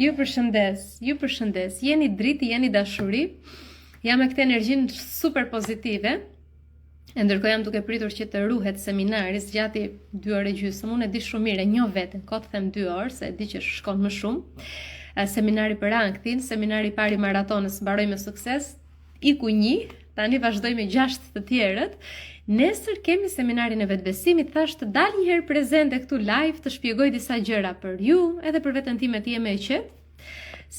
Ju përshëndes, jeni driti, jeni dashuri, jam me këtë energjinë super pozitive, e ndërkohë jam duke pritur që të ruhet seminari zgjati 2 orë e gjysmë, unë e di shumë mirë, e njoh veten, kot them 2 orë, se e di që shkon më shumë, seminari për anktin, seminari i parë i maratonës mbaroi me sukses, iku 1, tani vazhdoj me 6 të tjerët. Nesër kemi seminarin e vetbesimit, thash të dal një herë prezente këtu live, të shpjegoj disa gjëra për ju, edhe për veten time të jem e qetë,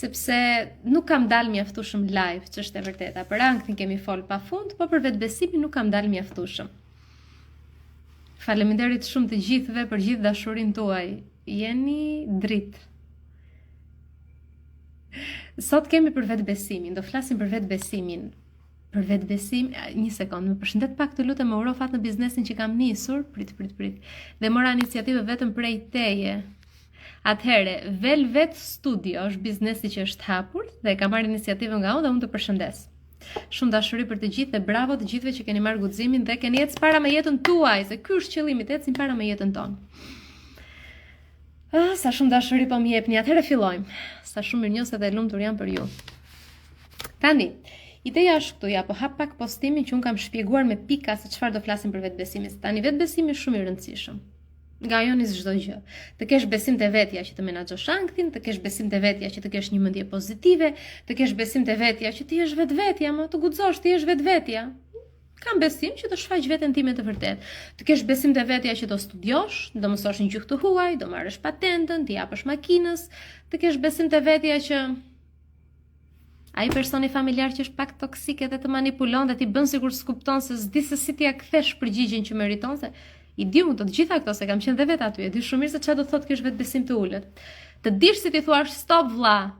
sepse nuk kam dal mjaftueshëm live, ç'është e vërteta. Për anktin kemi fol pafund, po për vetbesimin nuk kam dal mjaftueshëm. Faleminderit shumë të gjithëve për gjithë dashurinë tuaj. Jeni dritë. Sot kemi për vetbesimin, do flasim për vetbesimin. Për vetbesim, një sekond, më përshëndet pak të lutem, më uro fat në biznesin që kam nisur, prit. Dhe mora iniciativë vetëm prej teje. Atëhere, Velvet Studio është biznesi që është hapur dhe ka marrë iniciativën nga unë dhe unë të përshëndes. Shumë dashuri për të gjithë dhe bravo të gjithëve që keni marrë guximin dhe keni ecë para me jetën tuaj, se ky është qëllimi, të ecim para me jetën tonë. Sa shumë dashuri po më jepni, atëhere fillojmë. Sa shumë mirënjohës dhe lumtur jam për ju. Tani, ideja është këtu, ja po hap pak postimin që unë kam shpjeguar me pika se çfarë do flasim për vetbesimin. Tani vetbesimi është shumë i rëndësishëm. Nga ajo nis çdo gjë. Të kesh besim te vetja që të menaxhosh anktin, të kesh besim te vetja që të kesh një mendje pozitive, të kesh besim te vetja që ti je vetvetja, më të guxosh ti je vetvetja. Kam besim që do shfaq veten time të vërtet. Të kesh besim te vetja që do studiosh, do mësosh një gjuhë të huaj, do marrësh patentën, të japësh makinës, të kesh besim te vetja që ai personi familjar që është pak toksik edhe të manipulon dhe ti bën sikur s'kupton se s'di se si ti ja kthesh përgjigjen që meriton, se i di unë të gjitha këto se kam qenë dhe vet aty, e di shumë mirë se çfarë do thotë ky vetbesim të ulët. Të dish si ti thuash stop vlla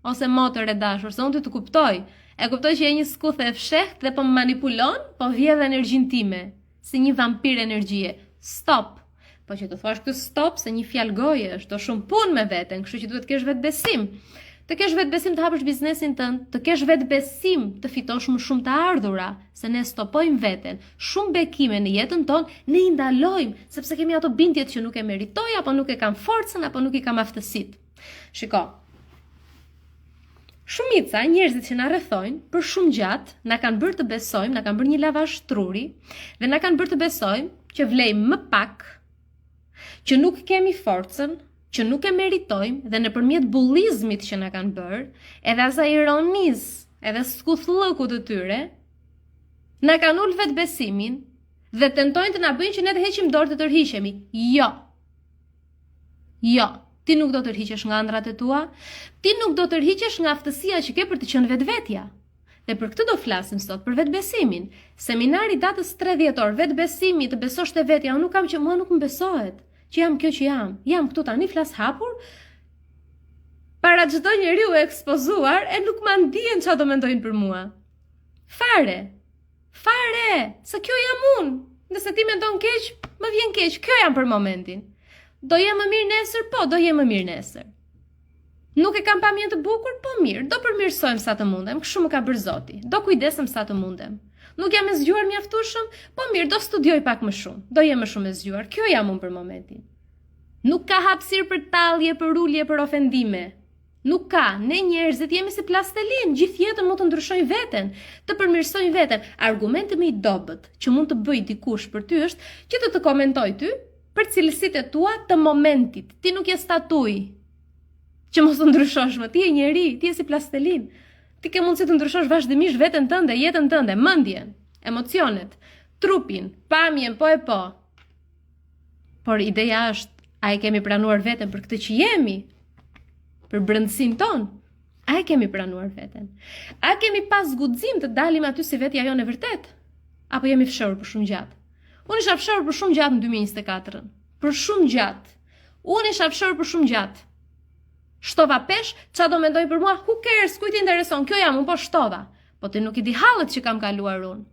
ose motër e dashur, se unë ty të kuptoj. E kuptoj që je një skuthe e fshehtë dhe po më manipulon, po vjedh energjinë time, si një vampir energjie. Stop. Po që të thuash këtë stop se një fjalë goje është, do shumë punë me veten, kështu që duhet të kesh vetbesim. Të kesh vetbesim të hapësh biznesin tënd, të kesh vetbesim të fitosh më shumë të ardhura, se ne stopojmë veten. Shumë bekime në jetën tonë ne i ndalojmë, sepse kemi ato bindjet që nuk e meritoj, apo nuk e kam forcën, apo nuk i kam aftësitë. Shiko. Shumica njerëzit që na rrethojnë për shumë gjatë na kanë bërë të besojmë, na kanë bërë një lavazh truri dhe na kanë bërë të besojmë që vlejmë më pak, që nuk kemi forcën, që nuk e meritojmë dhe nëpërmjet bullizmit që na kanë bërë, edhe asaj ironisë, edhe skuthllëkut të tyre, na kanë ulë vetbesimin dhe tentojnë të na bëjnë që ne të heqim dorë të tërhiqemi. Jo, ti nuk do të tërhiqesh nga ëndrat e tua, ti nuk do të tërhiqesh nga aftësia që ke për të qenë vetvetja. Dhe për këtë do flasim sot, për vetbesimin. Seminari datës 3 dhjetor, vetbesimi, të besosh te vetja, unë nuk kam që mua nuk më besohet. Që jam kjo që jam këtu tani flas hapur, para çdo njeriu e ekspozuar e nuk ma ndihen çfarë do mendojnë për mua. Fare, se kjo jam unë, nëse ti mendon keq, më vjen keq, kjo jam për momentin. Do jem më mirë nesër, po, do jem më mirë nesër. Nuk e kam pamjen të bukur, po mirë, do përmirësojmë sa të mundem, kështu më ka bërë Zoti, do kujdesem sa të mundem. Nuk jam e zgjuar mjaftueshëm, po mirë, do studioj pak më shumë. Do jem më shumë e zgjuar. Kjo jam unë për momentin. Nuk ka hapësirë për tallje, për ulje, për ofendime. Nuk ka. Ne njerëzit jemi si plastelin, gjithë jetën mund të ndryshojnë veten, të përmirësojnë veten. Argumenti më i dobët që mund të bëj dikush për ty është që të komentoj ty për cilësitë tua të momentit. Ti nuk je statuj që mos të ndryshosh më. Ti je njeri, ti je si plastelin. Ti ke mundësi të ndryshosh vazhdimisht veten tënde, jetën tënde, mendjen, emocionet, trupin, pamjen, po e po. Por ideja është, a e kemi pranuar veten për këtë që jemi? Për brendësinë tonë? A e kemi pranuar veten? A kemi pas guxim të dalim aty si vetja jonë e vërtet? Apo jemi fshehur për shumë gjatë? Unë isha fshehur për shumë gjatë në 2024. Për shumë gjatë. Unë isha fshehur për shumë gjatë. Shtova pesh, qa do mendoj për mua, who cares, kujt i intereson, kjo jam, unë po shtova. Po ti nuk i di hallet që kam kaluar unë.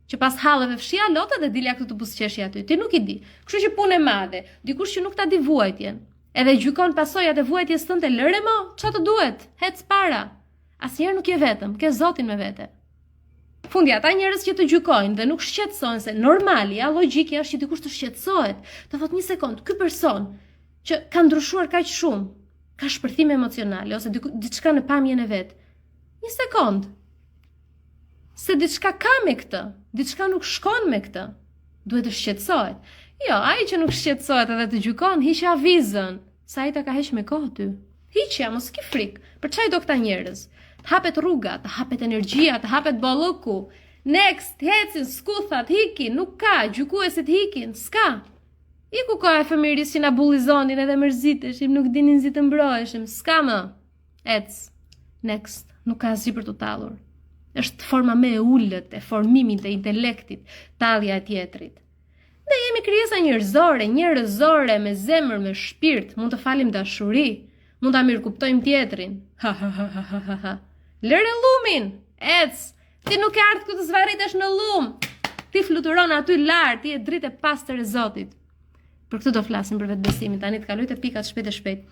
Që pas halleve fshija lotë dhe dilja këtu të buzëqeshja aty. Ti nuk i di. Kështu që punë e madhe, dikush që nuk ta di vuajtjen. Edhe gjykon pasojat e vuajtjes tënde, lëre mo, ç'a të duhet? Hec para. Asnjëherë nuk je vetëm, ke Zotin me vete. Fundi ata njerëz që të gjykojnë dhe nuk shqetësohen se normali, logjikja është që dikush të shqetësohet. Të thotë një sekond, ky person që ka ndryshuar kaq shumë, ka shpërthime emocionale, ose diçka në pamjen e vet. Një sekond. Se diçka ka me këtë, diçka nuk shkon me këtë. Duhet të shqetësohet. Jo, ai që nuk shqetësohet edhe të gjykon, hiqja avizën, sa ai ta ka heq me kohë ty. Hiqja, mos ki frikë. Për çaj do këta njerëz? Të hapet rruga, të hapet energjia, të hapet bolloku. Next, hecin, skuthat, hikin, nuk ka, gjykuesit hikin, s'ka. Iku ka e fëmiris që na bullizonin edhe mërziteshim, nuk dinin zi të mbroheshim, s'ka më. Ec, next, nuk ka zi për të tallur. Është forma me e ullët, e formimit e intelektit, tallja e tjetrit. Ne jemi krijesa njerëzore, me zemër, me shpirt, mund të falim dashuri, mund ta mirëkuptojmë tjetrin. Ha ha ha ha ha ha. Lëre lumin, ec. Ti nuk e ardhë këtë zvarritesh në lum. Ti fluturon aty lart, ti e dritë e pastër e Zotit. Për këtë do flasim për vetbesimin, tani të kaloj te pikat shpejt e shpejt.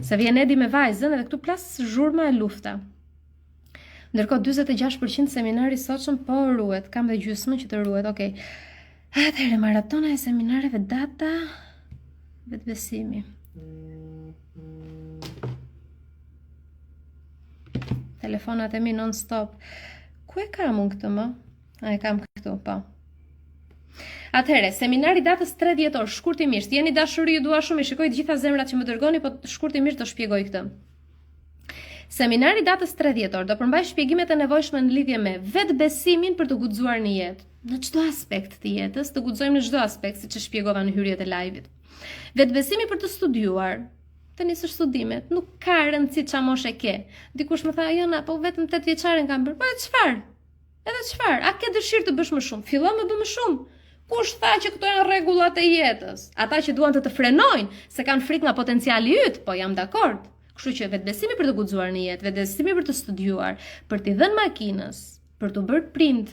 Se vjen Edi me vajzën edhe këtu plas zhurma e lufta. Ndërkohë 46% seminari i sotshëm po ruhet, kam dhe gjysmën që të ruhet. Okej. Atëherë maratona e seminareve data vetbesimi. Telefonat e mi non stop. Ku e kam unë këtë më? A e kam këtu, po. Atëherë, seminari datës 3 dhjetor, shkurtimisht, jeni dashuri, ju dua shumë, i shikoj të gjitha zemrat që më dërgoni, po shkurtimisht do shpjegoj këtë. Seminari datës 3 dhjetor do përmbaj shpjegimet e nevojshme në lidhje me vetbesimin për të guxuar në jetë. Në çdo aspekt të jetës, të guxojmë në çdo aspekt, siç e shpjegova në hyrjet e live-it. Vetbesimi për të studiuar. Të nisësh studimet, nuk ka rëndësi ç'a moshë ke. Dikush më tha, "Jona, po vetëm 8 vjeçaren kam bërë." Po çfarë? Edhe çfarë? A ke dëshirë të bësh më shumë? Fillo me bë më shumë. Kush tha që këto janë rregullat e jetës? Ata që duan të frenojnë, se kanë frikë nga potenciali yt, po jam dakord. Kështu që vetbesimi për të guxuar në jetë, vetbesimi për të studiuar, për t'i dhënë makinës, për të bërë prind.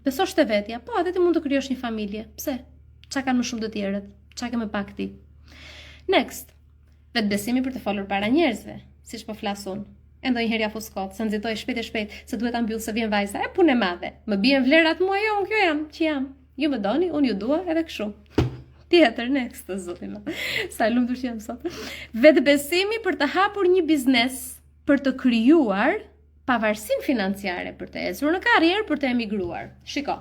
Besosh te vetja, po edhe ti mund të krijosh një familje. Pse? Çka kanë më shumë të tjerët? Çka ke më pak ti? Next, vetbesimi për të folur para njerëzve, siç po flas unë. E ndonjëherë ja fuskot, se nxitoj shpejt e shpejt, se duhet ta mbyll se vjen vajza, e punë e madhe. Më bien vlerat mua, jo, unë kjo jam, që jam. Ju më doni, unë ju dua edhe kështu. Tjetër, next, të zotin. Sa e lumtur që jam sot. Vetbesimi për të hapur një biznes, për të krijuar pavarësinë financiare, për të ecur në karrierë, për të emigruar. Shiko.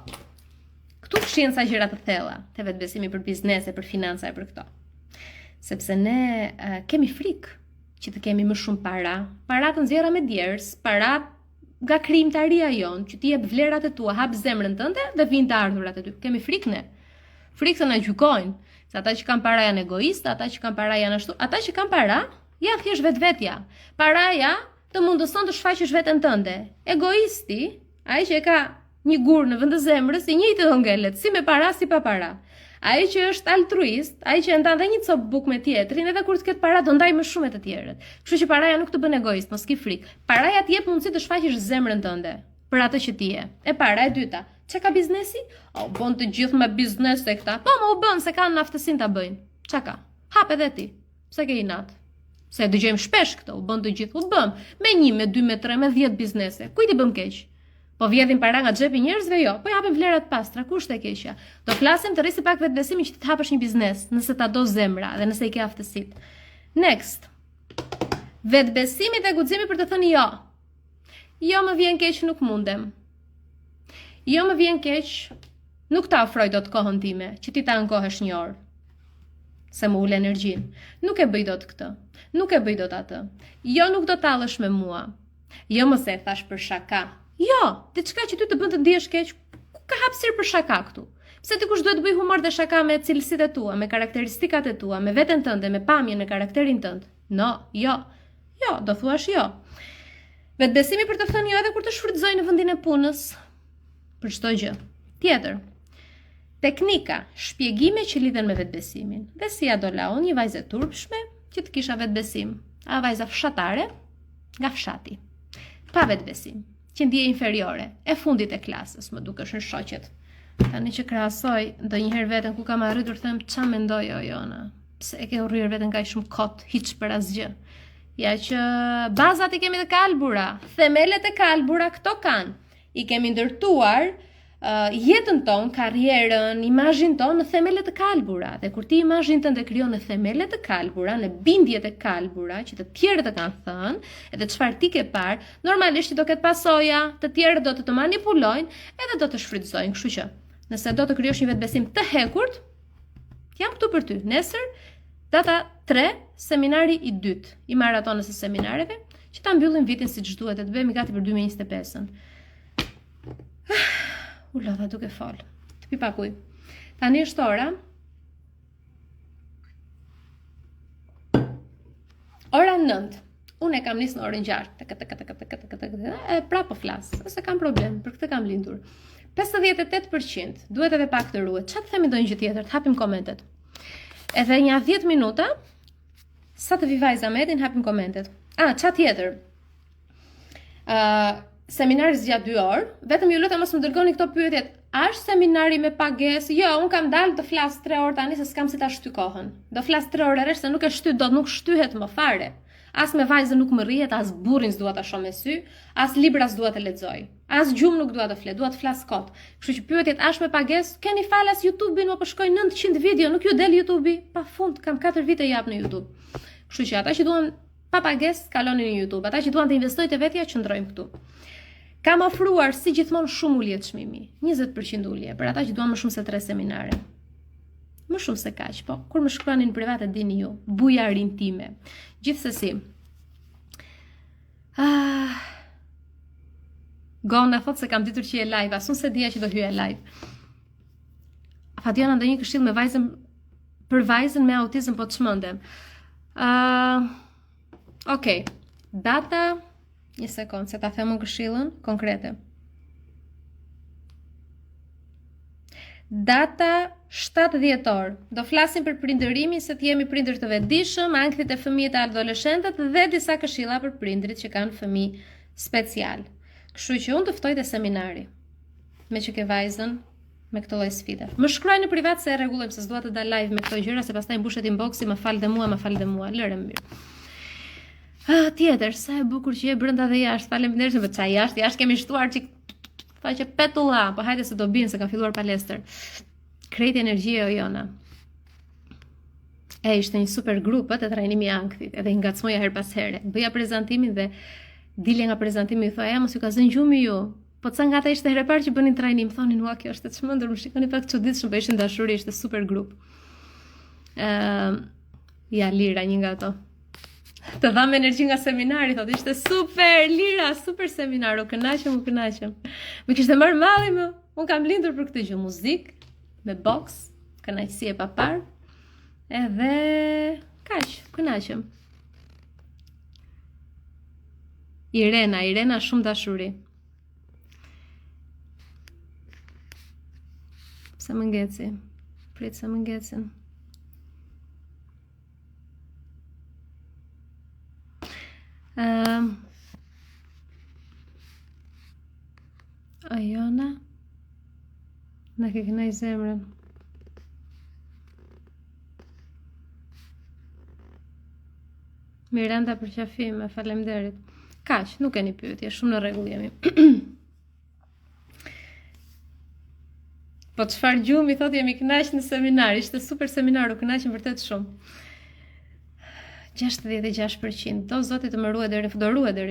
Këtu fshihen sa gjëra të thella, te vetbesimi për biznese, për financa e për këto. Sepse ne kemi frikë që të kemi më shumë para të nxjerra me djers, para nga krijimtaria jon, që ti jep vlerat e tua, hap zemrën tënde dhe vijnë të ardhurat e ty. Kemi frikë ne. Frikë të na gjykojnë, se ata që kanë para janë egoistë, ata që kanë para janë ashtu, ata që kanë para janë thjesht vetvetja. Paraja të mundëson të shfaqësh veten tënde. Egoisti, ai që e ka një gur në vend të zemrës, i njëjtë do ngelet, si me para si pa para. Ai që është altruist, ai që ndan dhe një copë bukë me tjetrin, edhe kur të ketë para do ndaj më shumë me të tjerët. Kështu që paraja nuk të bën egoist, mos ki frikë. Paraja të jep mundësi të shfaqësh zemrën tënde për atë që ti je. E para, e dyta, çka ka biznesi? O, bën të gjithë me biznes e këta. Po, më u bën se kanë aftësinë ta bëjnë. Çka ka? Hap edhe ti. Pse ke inat? Se dëgjojmë shpesh këtë, u bën të gjithë, u bëm. Me 1, me 2, me 3, me 10 biznese. Kujt i bëm keq? Po vjedhin para nga xhepi njerëzve, jo. Po japim vlerat pastra, kush te keqja? Do flasim të rrisi pak vetbesimin që të hapësh një biznes, nëse ta do zemra dhe nëse i ke aftësitë. Next. Vetbesimi dhe guximi për të thënë jo. Jo, më vjen keq, nuk mundem. Jo, më vjen keq, nuk ta ofroj dot kohën time, që ti ta ankohesh 1 orë. Se më ul energjinë. Nuk e bëj dot këtë. Nuk e bëj dot atë. Jo, nuk do tallesh me mua. Jo, mos e thash për shaka. Jo, diçka që ty të bën të ndihesh keq, ku ka hapësirë për shaka këtu? Pse dikush duhet të bëj humor dhe shaka me cilësitë e tua, me karakteristikat e tua, me veten tënde, me pamjen e karakterin tënd? No, jo. Jo, do thuash jo. Vetbesimi për të thënë jo edhe kur të shfrytëzoj në vendin e punës. Për çdo gjë. Tjetër. Teknika, shpjegime që lidhen me vetbesimin. Dhe si ja do la unë një vajzë turpshme që të kisha vetbesim. A vajza fshatare nga fshati. Pa vetbesim. Që ndje inferiore, e fundit e klasës, më dukesh në shoqet. Tani që krahasoj ndonjëherë veten ku kam arritur, them ç'a mendoj o Jona? Pse e ke urryer veten kaq shumë kot, hiç për asgjë. Ja që bazat i kemi të kalbura, themelet e kalbura këto kanë. I kemi ndërtuar jetën tonë, karrierën, imazhin tonë në themele të kalbura. Dhe kur ti imazhin tënd e krijon në themele të kalbura, në bindje të kalbura që të tjerët e kanë thënë, edhe çfarë ti ke parë, normalisht do ketë pasoja, të tjerët do të manipulojnë edhe do të shfrytëzojnë. Kështu që, nëse do të krijosh një vetbesim të hekurt, jam këtu për ty. Nesër, data 3, seminari i dytë i maratonës së seminareve, që ta mbyllim vitin siç duhet, të bëhemi gati për 2025-ën. U lodha duke fol. Të pi pak ujë. Tani është ora 9. Unë e kam nisë në orën 6. E prapë flas. Ose kam problem, për këtë kam lindur. 58%. Duhet edhe pak të ruhet. Çfarë themi ndonjë gjë tjetër? Të hapim komentet. Edhe një 10 minuta sa të vi vajza Medin, hapim komentet. Çfarë tjetër? Seminari zgjat 2 orë, vetëm ju lutem mos më dërgoni këto pyetjet. A është seminari me pagesë? Jo, unë kam dalë të flas 3 orë tani se s'kam si ta shty kohën. Do flas 3 orë rresht se nuk e shty dot, nuk shtyhet më fare. As me vajzën nuk më rrihet, as burrin s'dua ta shoh me sy, as libra s'dua të lexoj. As gjumë nuk dua të flet, dua të flas kot. Kështu që pyetjet a është me pagesë? Keni falas YouTube-in, më po shkoj 900 video, nuk ju del YouTube-i. Pafund, kam 4 vite jap në YouTube. Kështu që ata që duan pa pagesë, kaloni në YouTube. Ata që duan të investojnë te vetja, qëndrojmë këtu. Kam ofruar si gjithmonë shumë ulje të çmimi, 20% ulje për ata që duan më shumë se 3 seminare. Më shumë se kaq, po kur më shkruani në privat e dini ju, bujarin time. Gjithsesi. Gona thot se kam ditur që je live, asun se dija që do hyje live. Fationa ndonjë këshill me vajzën për vajzën me autizëm po të çmendem. Okej. Data një sekond, se ta themon këshillën konkrete. Data 7 dhjetor. Do flasim për prindërimin, se të jemi prindër të vetëdijshëm, ankthit e fëmijët e adoleshentët dhe disa këshilla për prindrit që kanë fëmijë special. Kështu që unë të ftoj te seminari. Me që ke vajzën me këtë lloj sfide. Më shkruaj në privat se e rregullojmë, se s'dua të dal live me këto gjëra, se pastaj mbushet inboxi, më fal dhe mua, lëre mirë. Tjetër, sa e bukur që je brenda dhe jashtë. Faleminderit, po çaj jashtë kemi shtuar çik faqe petulla, po hajde se do bien se ka filluar palestër. Krejt energji o jona. Ishte një super grup të trajnimi i ankthit, edhe i ngacmoja her pas here. Bëja prezantimin dhe dilja nga prezantimi i thoja, mos ju ka zënë gjumi ju. Po ca nga ata ishte herë e parë që bënin trajnim, thonin ua kjo është e çmendur, më shikoni pak çuditshëm, po ishin dashuri, ishte super grup. Ja Lira, një nga ato. Të dham energji nga seminari, thot, ishte super, Lira, super seminar, u kënaqem. Më kishte marrë malli më. Unë kam lindur për këtë gjë, muzik, me box, kënaqësi e papar. Edhe kaq, kënaqem. Irena shumë dashuri. Pse më ngeci? Prit se më ngecin. Ajona në ke kënaj zemrën. Miranda për qafim, faleminderit. Kaq, nuk keni pyetje, shumë në rregull jemi. Po çfarë gjumi, thot, jemi kënaq në seminar, ishte super seminar, u kënaqem vërtet shumë. 66%. Do zoti të më ruhet deri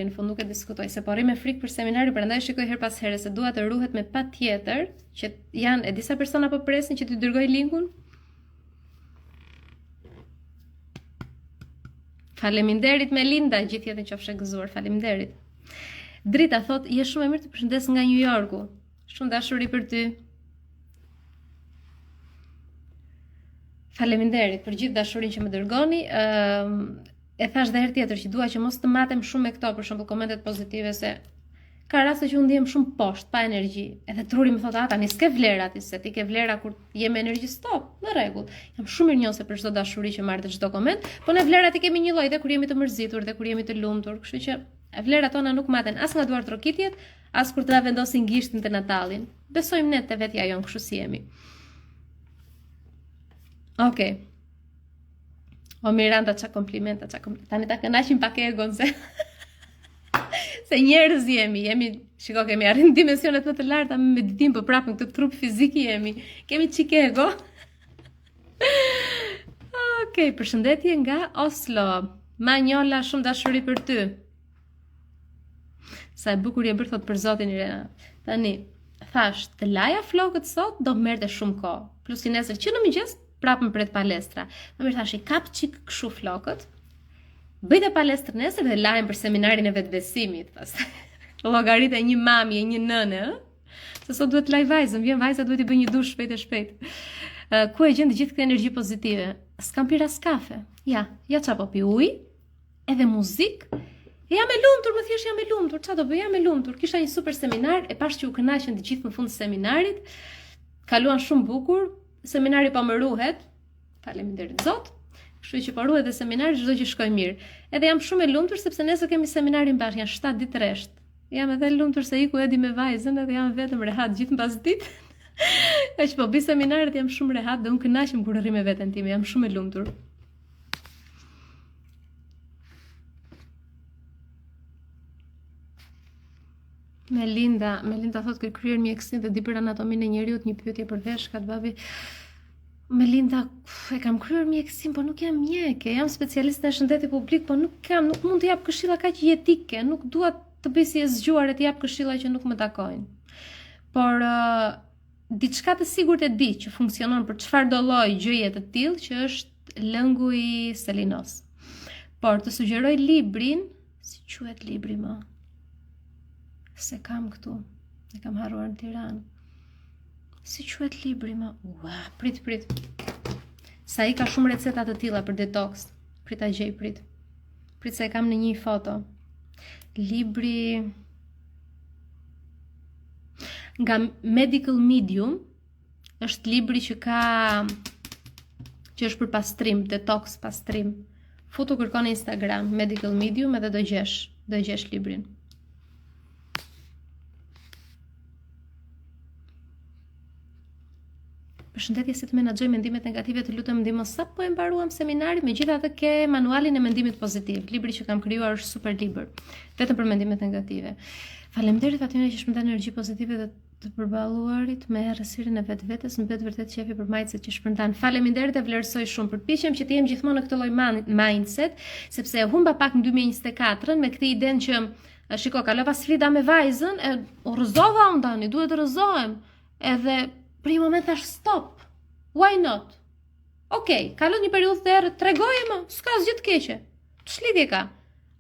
në fund, nuk e diskutoj, se po rri me frikë për seminarin, prandaj shikoj her pas here se dua të ruhet me patjetër, që janë disa persona po presin që t'i dërgoj linkun. Faleminderit Melinda, gjithë jetën qofshe gëzuar, faleminderit. Drita thot, je shumë e mirë, të përshëndes nga New Yorku. Shumë dashuri për ty. Faleminderit për gjithë dashurinë që më dërgoni. E thash dhe herë tjetër që dua që mos të matem shumë me këto, për shembull komentet pozitive, se ka raste që unë ndihem shumë poshtë, pa energji. Edhe truri më thotë, tani s'ke vlera ti, se ti ke vlera kur je me energji, stop, në rregull. Jam shumë mirënjohëse për çdo dashuri që marr dhe çdo koment, po ne vlerat i kemi një lloj dhe kur jemi të mërzitur dhe kur jemi të lumtur, kështu që vlerat tona nuk maten as nga duart trokitjet, as kur të na vendosin gishtin te natallin. Besojmë ne te vetja jon, kështu si jemi. Okej. O Miranda, qa komplimenta. Tani ta kënaqim pak egon se Se njerëz jemi, shiko, kemi arrin dimensionet më të larta me meditim, po prapë në këtë trup fizik jemi. Kemi çike ego. Okej, përshëndetje nga Oslo. Manjola, shumë dashuri për ty. Sa e bukur je bërë, thot për zotin Irena. Tani, thash, të laja flokët sot do merrte shumë kohë. Plus i nesër që në mëngjes prapë më pret palestra. Më mirë thash, i kap çik kshu flokët. Bëjte palestër nesër dhe lajem për seminarin e vetbesimit. Llogarit e një mami e një nëne, se sot duhet laj vajzën, vjen vajza duhet i bëj një dush shpejt e shpejt. Ku e gjen të gjithë këtë energji pozitive? S'kam pirë as kafe. Ja çapo pi ujë, edhe muzikë. Jam e lumtur, më thjesht jam e lumtur. Çfarë do bëj? Jam e lumtur. Kisha një super seminar, e pash që u kënaqën të gjithë në fund të seminarit. Kaluan shumë bukur. Seminari po më ruhet. Faleminderit Zot. Kështu që po ruhet dhe seminari, çdo gjë shkoi mirë. Edhe jam shumë e lumtur sepse nesër kemi seminarin bashkë, janë 7 ditë rresht. Jam edhe lumtur se iku edi me vajzën edhe jam vetëm rehat gjithë mbas ditë. Aq po bëj seminaret jam shumë rehat dhe unë kënaqem kur rri me veten time, jam shumë e lumtur. Melinda thotë që kryer mjekësinë dhe di për anatominë e njeriut, një pyetje për veshkat, babi. Melinda, e kam kryer mjekësinë, po nuk jam mjeke, jam specialiste në shëndeti publik, po nuk mund të jap këshilla kaq jetike, nuk dua të bëj si e zgjuar e të jap këshilla që nuk më takojnë. Por diçka të sigurt e di që funksionon për çfarë do lloj gjëje të tillë, që është lëngu i Selinos. Por të sugjeroj librin, si quhet libri më? Se kam këtu, e kam harruar në Tiranë. Si quhet libri më? Prit. Sa i ka shumë receta të tilla për detox. Prit ta gjej, prit. Prit se e kam në një foto. Libri nga Medical Medium është libri që është për pastrim, detox pastrim. Futu kërkon në Instagram Medical Medium edhe do gjesh librin. Përshëndetje, si të menaxhoj mendimet negative, të lutem ndihmo sa po e mbaruam seminarin, megjithatë ke manualin e mendimit pozitiv. Libri që kam krijuar është super libër, vetëm për mendimet negative. Faleminderit atyre që shpërndan energji pozitive dhe të përballuarit me errësirën e vetvetes, më bëhet vërtet qefi për majtësit që shpërndan. Faleminderit, e vlerësoj shumë. Përpiqem që të jem gjithmonë në këtë lloj mindset, sepse e humba pak në 2024 me këtë idenë që shiko, kalova sfida me vajzën, e u rrëzova unë tani, duhet të rrëzohem. Edhe për një moment thash stop. Why not? Okej, kalon një periudhë të errët, tregoje më, s'ka asgjë të keqe. Ç'lidhje ka?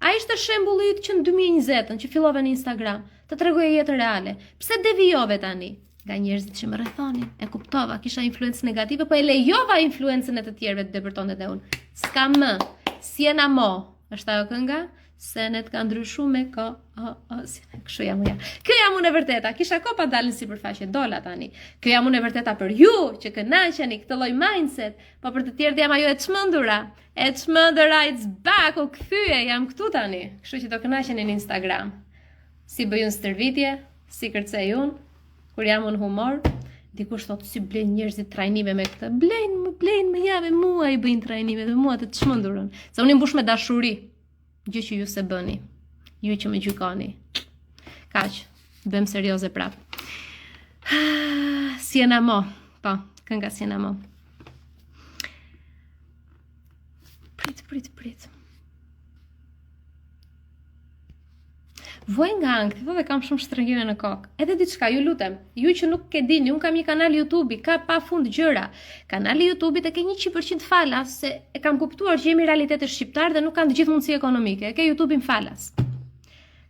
Ai ishte shembulli yt që në 2020-ën që fillove në Instagram, të tregoje jetën reale. Pse devijove tani? Nga njerëzit që më rrethonin, e kuptova, kisha influencë negative, po e lejova influencën e të tjerëve të depërtonte dhe unë. S'ka më. Siena mo. Është ajo kënga? Senet ka ndryshuar me ko. Kështu jam uja. Kjo jam unë e vërteta. Kisha ko pa dalën sipërfaqe, dola tani. Kjo jam unë e vërteta për ju që kënaqeni këtë lloj mindset, po për të tjerët jam ajo e çmendura. E çmendura, it's back, u kthye, jam këtu tani. Kështu që do kënaqeni në Instagram. Si bëj unë stërvitje, si kërcej unë, kur jam unë humor. Dikush thotë si blejnë njerëzit trajnime me këtë. Blejnë me javë, mua i bëjnë trajnime dhe mua të çmendurën. Se unë i mbush me dashuri. Gjë që ju se bëni, ju që më gjykoni. Kaq, bëjmë serioze prap. Siena mo, po, kënga Siena mo. Prit. Vuaj nga ankthi, dhe kam shumë shtrëngime në kokë. Edhe diçka, ju lutem, ju që nuk e dini, unë kam një kanal YouTube, ka pa fund gjëra. Kanali YouTube-it e ke 100% falas, se e kam kuptuar që jemi realitetet shqiptar dhe nuk kanë të gjithë mundësi ekonomike. E ke YouTube-in falas.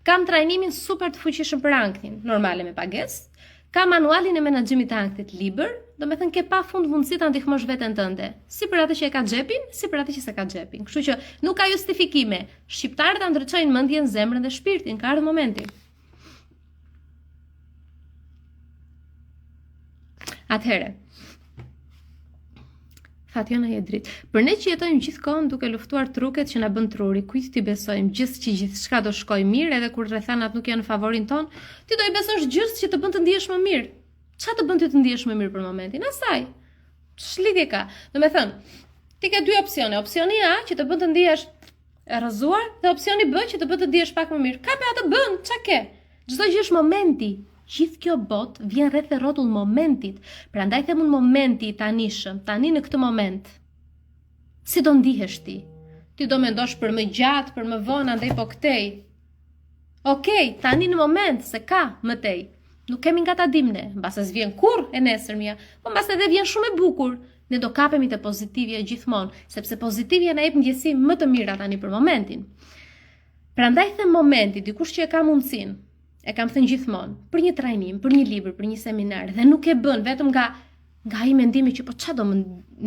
Kam trajnimin super të fuqishëm për ankthin, normale me pagesë. Kam manualin e menaxhimit të ankthit libër, do me thënë ke pa fund mundësi ta ndihmosh veten tënde. Si për atë që e ka xhepin, si për atë që s'e ka xhepin. Kështu që nuk ka justifikime. Shqiptarët ta ndriçojnë mendjen, zemrën dhe shpirtin, ka ardhur momenti. Atëherë, Fatjana Jedrit. Për ne që jetojmë gjithkohën duke luftuar truket që na bën truri, kujt t'i besojmë gjithçka do shkojë mirë, edhe kur rrethanat nuk janë në favorin ton, ti do i besosh gjës që të bën të ndihesh më mirë. Çfarë të bën ti të ndihesh më mirë për momentin? Asaj. Ç'lidhje ka? Do të thënë, ti ke dy opsione. Opsioni A që të bën të ndihesh e rrëzuar, dhe opsioni B që të bëhet të dihesh pak më mirë. Ka me atë bën, ç'a ke? Çdo gjë është momenti. Gjithë kjo botë vjen rreth e rrotull momentit. Prandaj them un momenti i tanishëm, tani në këtë moment. Si do ndihesh ti? Ti do mendosh për më gjatë, për më vonë, andaj po këtej. Okej, tani në moment se ka më tej. Nuk kemi nga ta dim ne, mbase s'vjen kur e nesërmja, po mbase edhe vjen shumë e bukur. Ne do kapemi te pozitivja gjithmonë, sepse pozitivja na jep ndjesi më të mira tani për momentin. Prandaj them momenti, dikush që e ka mundsinë, e kam thënë gjithmonë, për një trajnim, për një libër, për një seminar, dhe nuk e bën vetëm nga ai mendimi që po ç'a do më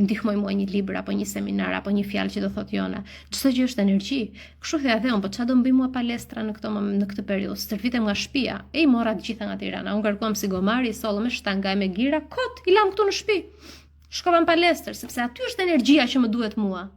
ndihmoj mua një libër apo një seminar apo një fjalë që do thotë Jona. Çdo gjë është energji. Kështu thea dhe unë, po ç'a do më bëj mua palestra në këtë periudhë? Stërvitem nga shtëpia, e i mora të gjitha nga Tirana. Unë ngarkuam si gomari, sollëm me shtanga me gira, kot, i lam këtu në shtëpi. Shkova në palestër, sepse aty është energjia që më duhet mua.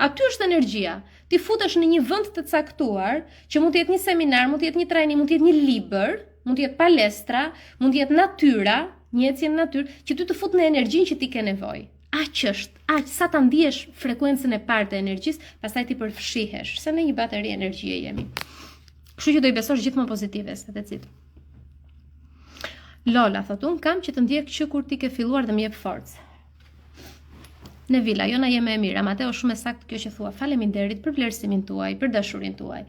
Aty është energjia. Ti futesh në një vend të caktuar, që mund të jetë një seminar, mund të jetë një trajnim, mund të jetë një libër, mund të jetë palestra, mund të jetë natyra, një ecje në natyrë, që ty të fut në energjinë që ti ke nevojë. Aq është, aq sa ta ndihesh frekuencën e parë të energjisë, pastaj ti përfshihesh, se në një bateri energjie jemi. Kështu që do i besosh gjithmonë pozitive, stecit. Lola, thot unë kam që të ndjek që kur ti ke filluar dhe më jep forcë. Në vila, Jona jeme e mirë, Mateo shumë e saktë kjo që thua, faleminderit për vlerësimin tuaj, për dashurinë tuaj.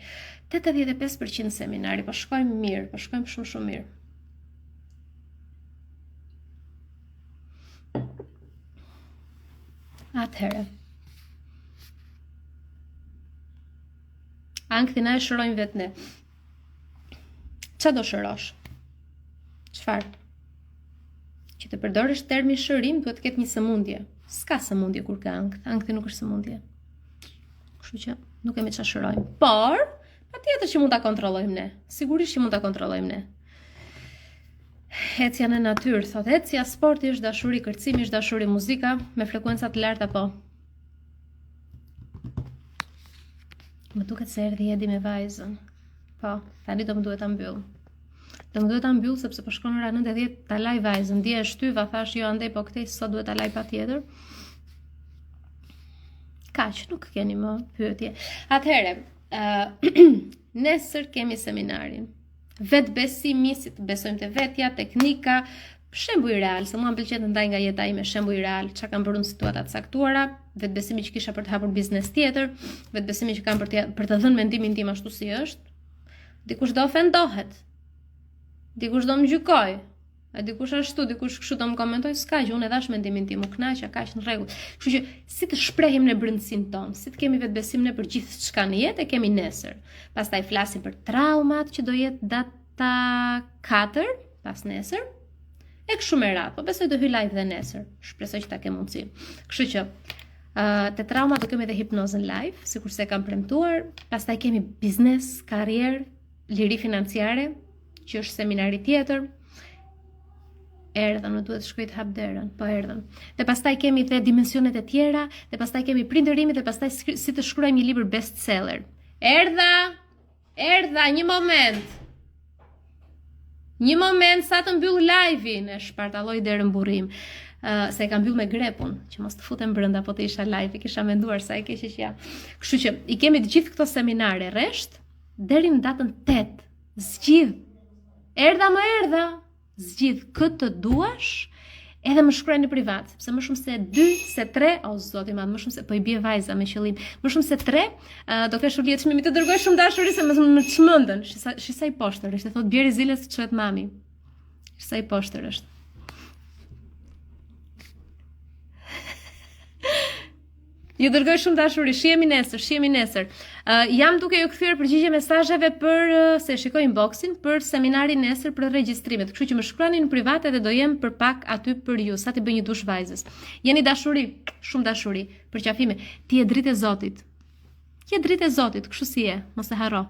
85% seminari, po shkojmë mirë, po shkojmë shumë mirë. Atëherë. Ankthina e shërojmë vetë ne. Qa do shërosh? Çfarë? Që të përdorësh termi shërim, duhet të ketë një sëmundje. S'ka sëmundje kur ka ankth. Ankthi nuk është sëmundje. Kështu që nuk kemi çfarë shërojmë. Por, patjetër që mund ta kontrollojmë ne. Sigurisht që mund ta kontrollojmë ne. Ecja në natyrë, thot ecja, sporti është dashuri, kërcimi është dashuri, muzika me frekuenca të larta po. Më duket se erdhi Edi me vajzën. Po, tani do më duhet ta mbyll. Do më duhet ta mbyll sepse po shkon ora 9:10 ta laj vajzën. Dje e shtyva, thash jo andej po këtej sot duhet ta laj patjetër. Kaq, nuk keni më pyetje. Atëherë, nesër kemi seminarin. Vetë besimi, si të besojmë të vetja, teknika, shembuj real, se mua më pëlqen të ndaj nga jeta ime shembuj real, çka kam bërë në situata të caktuara, vetë besimi që kisha për të hapur biznes tjetër, vetë besimi që kam për të dhënë mendimin tim ashtu si është. Dikush do ofendohet. Dikush do më gjykoj. A dikush ashtu, dikush kështu do më komentoj, s'ka gjë, unë e dash mendimin tim, u kënaqa, kaq në rregull. Kështu që si të shprehim në brendësinë tonë, si të kemi vetbesim në për gjithçka në jetë e kemi nesër. Pastaj flasim për traumat që do jetë data 4 pas nesër. E kështu me radhë, po besoj të hyj live dhe nesër. Shpresoj që ta kem mundësinë. Kështu që te trauma do kemi edhe hipnozën live, sikurse e kam premtuar. Pastaj kemi biznes, karrierë, liri financiare, që është seminari tjetër. Erdhën, më duhet shkoj të hap derën, po erdhën. Dhe pastaj kemi dhe dimensionet e tjera, dhe pastaj kemi prindërimin dhe pastaj si të shkruajmë një libër bestseller. Erdha, një moment. Një moment sa të mbyll live-in, e shpartalloj derën burrim. Se e kam mbyll me grepun, që mos të futem brenda, po të isha live, e kisha menduar sa e keqe që ja. Kështu që i kemi të gjithë këto seminare rresht deri në datën 8. Zgjidh. Erdha. Zgjidh këtë duash, edhe më shkruaj në privat, sepse më shumë se 2, se 3, o zoti madh, më shumë se po i bie vajza me qëllim, më shumë se 3, do kesh ulje çmimi të dërgoj shumë dashuri se më çmendën. Shisa i poshtër, është thot bjeri ziles të çohet mami. Shisa i poshtër është. Ju dërgoj shumë dashuri, shihemi nesër. Jam duke ju kthyer përgjigje mesazheve për se shikoj inboxin për seminarin nesër për regjistrimet. Kështu që më shkruani në privat edhe do jem për pak aty për ju, sa ti bëj një dush vajzës. Jeni dashuri, shumë dashuri, për qafime. Ti je dritë e Zotit. Je dritë e Zotit, kështu si je, mos e harro.